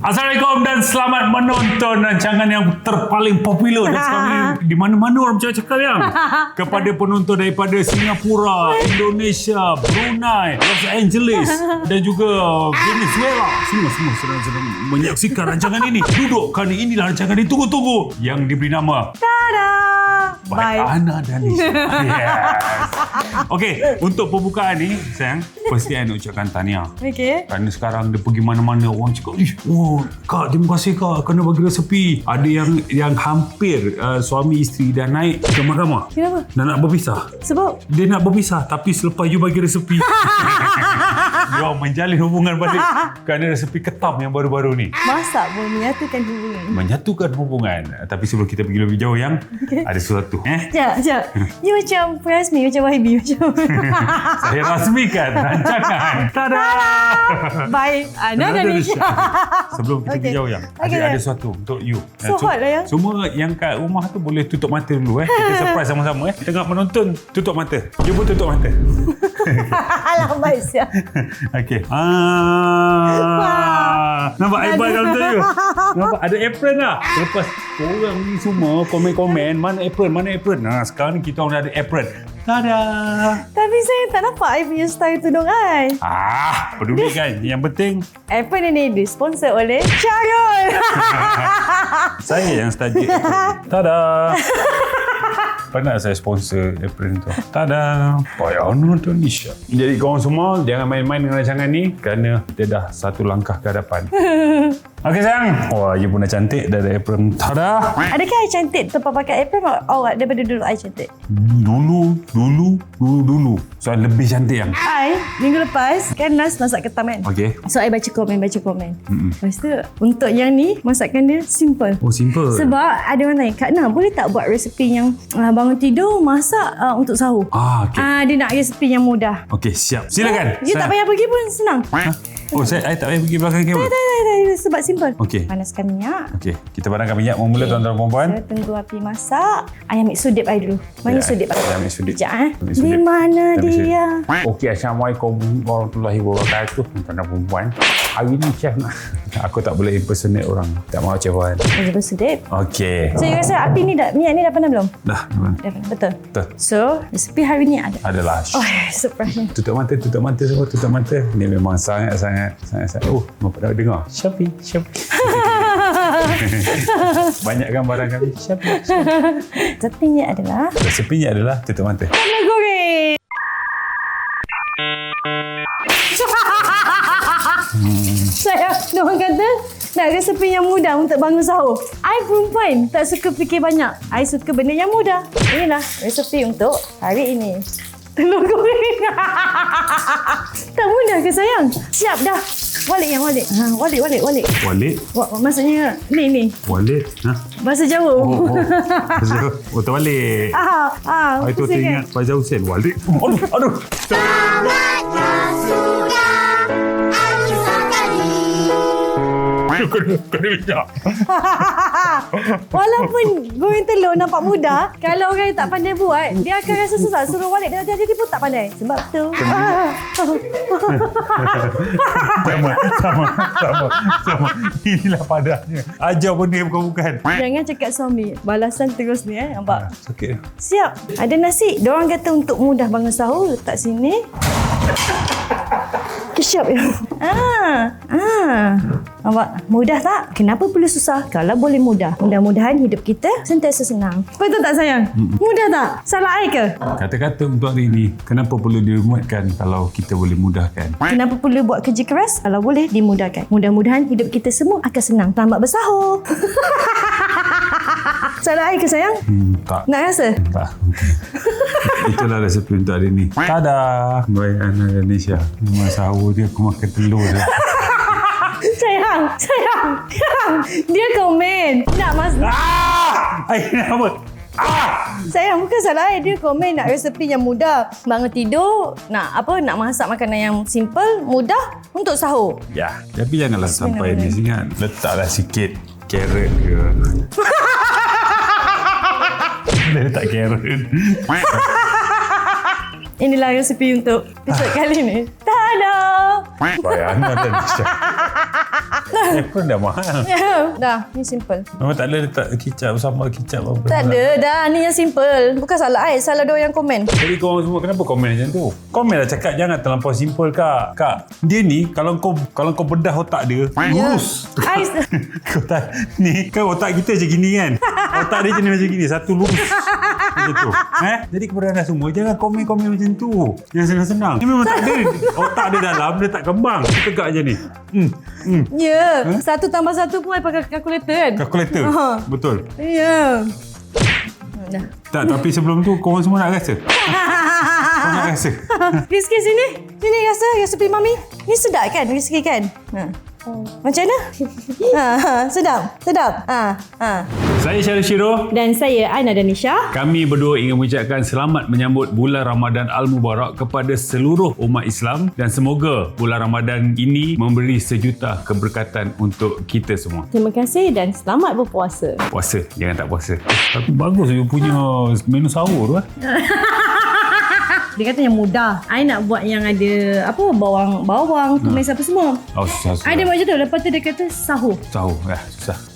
Assalamualaikum dan selamat menonton rancangan yang terpaling popular dan sekarang di mana-mana orang cakap yang kepada penonton daripada Singapura, Indonesia, Brunei, Los Angeles dan juga Venezuela. Semua sedang menyaksikan rancangan ini. Duduk kerana inilah rancangan ditunggu-tunggu yang diberi nama Tada! Baik Ana dan Nisha. Yes. Okey, untuk pembukaan ni sayang, firstly I nak ucapkan tahniah. Okey. Kerana sekarang dia pergi mana-mana orang cakap, Kak, terima kasih Kak kena bagi resepi. Ada yang hampir suami isteri dah naik ke mahkamah. Kenapa? Nak berpisah. Sebab? Dia nak berpisah tapi selepas you bagi resepi dia orang menjalin hubungan balik kerana resepi ketam yang baru-baru ni. Masak pun menyatukan hubungan. Menyatukan hubungan. Tapi sebelum kita pergi lebih jauh yang ada sesuatu. Sekejap. You macam rasmi, macam Wahibi. Macam Saya rasmikan rancangan. Tada! Baik Ana dan Nisha. Sebelum kita pergi jauh yang ada sesuatu untuk you. So hot lah yang. Semua yang kat rumah tu boleh tutup mata dulu. Kita surprise sama-sama. Tengah menonton, tutup mata. You pun tutup mata. Alah baik siap. Okey. Nampak hebat dalam tu you? Nampak ada apron lah. Lepas korang ni semua komen-komen mana apron. Nah, sekarang ni kita orang dah ada apron. Tada! Tapi saya tak nampak I punya style tudung I. Peduli kan. Yang penting Apple ini disponsor oleh Syarul. saya yang tajuk apron. Tada! Pernah saya sponsor apron tu. Tada! Payah nonton Nisha. Jadi korang semua jangan main-main dengan rancangan ni kerana dia dah satu langkah ke hadapan. Okey sayang. Wah, you pun dah cantik dah ada apron. Tada! Adakah I cantik tempat pakai apron awak daripada dulu I cantik? Dulu. So lebih cantik yang. I minggu lepas kan Nas masak ketam kan. Okey. So I baca komen. Lepas tu untuk yang ni masakan dia simple. Oh, simple. Sebab ada orang tanya, Kak Na boleh tak buat resepi yang bangun tidur masak untuk sahur? Okey. Dia nak resepi yang mudah. Okey, siap. Silakan. You tak payah pergi pun senang. I tak payah pergi belakang kamera. Tak. Sebab simple. Okey. Panaskan minyak. Okey, kita padamkan minyak mula tuan-tuan dan puan-puan. Saya tunggu api masak. I ambil sudip I dulu. Mana sudip I? Ambil sudip. Sekejap Ambil Di sudip. mana Ambil dia? Okey, Assalamualaikum warahmatullahi wabarakatuh. Tuan-tuan dan puan-puan. Hari ni chef nak. Aku tak boleh impersonate orang. Tak mahu chef Wan. Saya sudip. Okey. So you rasa api ni minyak ni dah panas belum? Dah. Dah panas. Betul. Betul. So resepi hari ni ada. Adalah. Oh, surprise. Tutup mata semua, tutup mata. Ni memang sangat. Oh, dah dengar. Shopee. Banyakkan barang kami. Shopee. Resepinya adalah tutup mata. telur goreng. Saya orang kata nak resepi yang mudah untuk bangun sahur. I perempuan tak suka fikir banyak. I suka benda yang mudah. Inilah resepi untuk hari ini. Telur goreng. Tak mudah ke sayang? Siap dah. Walik. Walik. Maksudnya ni. Walik. Bahasa Jawa. Oh, terbalik. Itu teringat Faizal Hussein. Walik. Aduh. Sahabatnya sudah kisah tadi. Kena minyak. Walaupun goreng telur nampak mudah, kalau orang yang tak pandai buat, dia akan rasa susah. Suruh Walik dia pun tak pandai. Sebab tu. Sama. Inilah padanya. Ajar benda bukan. Jangan cakap suami. Balasan terus ni nampak. Sakit. Siap. Ada nasi. Diorang kata untuk mudah bangun sahur, letak sini. Kesiap ya. Nampak? Mudah tak? Kenapa perlu susah kalau boleh mudah? Mudah-mudahan hidup kita sentiasa senang. Betul tak sayang? Mudah tak? Salah I ke? Kata-kata untuk hari ini, kenapa perlu diremuatkan kalau kita boleh mudahkan? Kenapa perlu buat kerja keras kalau boleh dimudahkan? Mudah-mudahan hidup kita semua akan senang. Selamat bersahur. Salah I ke sayang? Tak. Nak rasa? Tak. Itulah resepi untuk hari ini. Tada! Baik Ana dan Nisha. Memang sahur dia aku makan telur je. Sayang. Dia komen. Nak Apa? Sayang, bukan salah I. Dia komen nak resepi yang mudah. Bangun tidur, nak masak makanan yang simple, mudah untuk sahur. Ya, tapi janganlah sampai ni ingat. Letaklah sikit carrot ke. Letak carrot. Inilah resepi untuk episod kali ni. Tada! Bayang dan Nisha. Apron dah mahal. Dah, ni simple. Memang tak ada letak kicap sama kicap apa. Tak ada, dah ni yang simple. Bukan salah I, salah dia yang komen. Jadi korang semua kenapa komen macam tu? Komen lah cakap jangan terlampau simple kak. Kak, dia ni kalau kau bedah otak dia, lurus. Kau tak, ni kan otak kita macam gini kan. Otak dia jenis macam gini, satu lurus. Macam tu. Jadi kepada anda semua jangan komen-komen macam tu. Yang senang-senang. Ni memang tak ada. Otak dia dalam, dia tak kembang. Dia tegak je ni. Ya, 1 tambah 1 pun I pakai kalkulator kan? Kalkulator. Betul. Ya. Dah. Tak, tapi sebelum tu korang semua nak rasa. Kau nak rasa. Rizky sini. Sini rasa resepi Mami. Ni sedap kan Rizky kan? Macam mana? Sedap. Sedap. Saya Syarif Shiro. Dan saya Aina Danisha. Kami berdua ingin mengucapkan selamat menyambut bulan Ramadan Al-Mubarak kepada seluruh umat Islam dan semoga bulan Ramadan ini memberi sejuta keberkatan untuk kita semua. Terima kasih dan selamat berpuasa. Puasa, jangan tak puasa. Tapi bagus you punya menu sahur tu. Dia kata yang mudah. I nak buat yang ada apa bawang, tumis apa semua. Oh, susah. I dia buat macam tu. Lepas tu dia kata sahur. Sahur, susah.